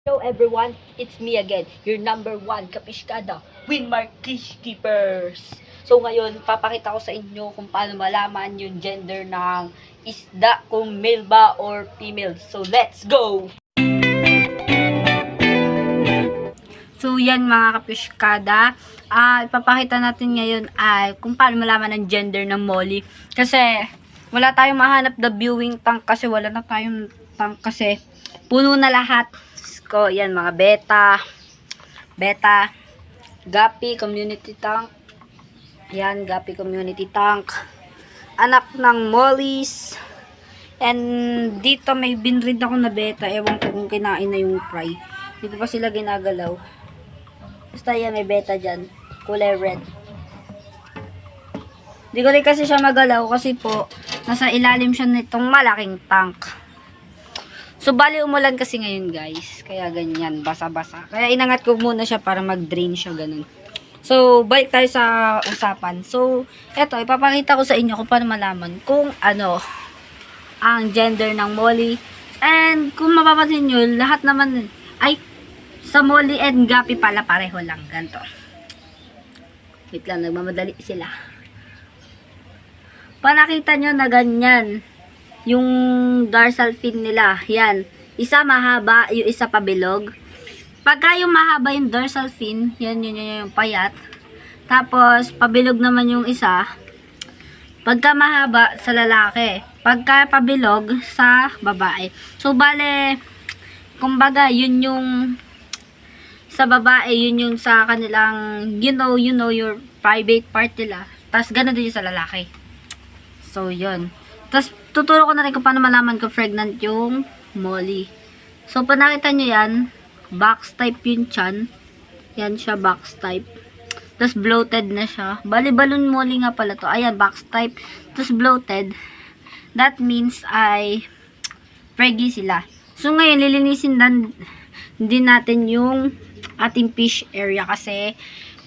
Hello everyone, it's me again, your number one kapishkada, Winmark Fish Keepers. So ngayon, papakita ko sa inyo kung paano malaman yung gender ng isda, kung male ba or female. So let's go! So yan mga kapishkada, ipapakita natin ngayon ay kung paano malaman ang gender ng molly. Kasi wala tayong mahanap na viewing tank kasi wala na tayong tank kasi puno na lahat. Ko, yan mga beta, guppy, community tank. Yan, guppy community tank. Anak ng mollies. And dito may binread ako na beta. Ewan ko kung kinain na yung fry. Hindi ko pa sila ginagalaw. Basta yan, may beta dyan. Kulay red. Hindi ko rin kasi siya magalaw kasi po, nasa ilalim siya nitong malaking tank. So, bali umulan kasi ngayon, guys. Kaya ganyan, basa-basa. Kaya inangat ko muna siya para mag-drain siya, ganun. So, balik tayo sa usapan. So, eto, ipapakita ko sa inyo kung paano malaman kung ano ang gender ng molly. And, kung mapapansin nyo, lahat naman, ay, sa molly and guppy pala, pareho lang. Ganito. Wait lang, nagmamadali sila. Panakita nyo na ganyan yung dorsal fin nila, yan. Isa mahaba, yung isa pabilog. Pagka yung mahaba yung dorsal fin, yan yung payat. Tapos, pabilog naman yung isa. Pagka mahaba, sa lalaki. Pagka pabilog, sa babae. So, bale, kumbaga, yun yung sa babae, yun yung sa kanilang, you know your private part nila. Tapos, ganun din yung sa lalaki. So, yun. Tapos, tuturo ko na rin kung paano malaman kung pregnant yung molly. So, pag nakita nyo yan, box type yung chan. Yan siya, box type. Tapos, bloated na siya. Bali, balloon molly nga pala to. Ayan, box type. Tapos, bloated. That means ay preggy sila. So, ngayon, lilinisin din natin yung ating fish area kasi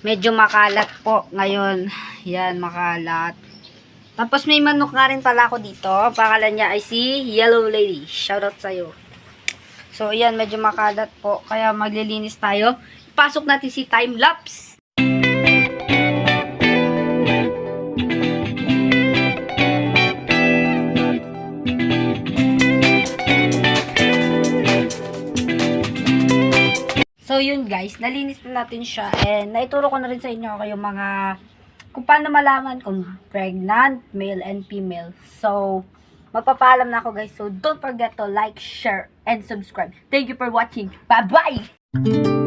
medyo makalat po ngayon. Yan, makalat. Tapos may manok nga rin pala ako dito. Pangalan niya ay si Yellow Lady. Shoutout sa'yo. So, ayan, medyo makalat po. Kaya maglilinis tayo. Pasok natin si time-lapse. So, yun guys. Nalinis na natin siya. And naituro ko na rin sa inyo kayong mga kung paano malaman kung pregnant, male and female. So, magpapaalam na ako guys. So, don't forget to like, share, and subscribe. Thank you for watching. Bye-bye!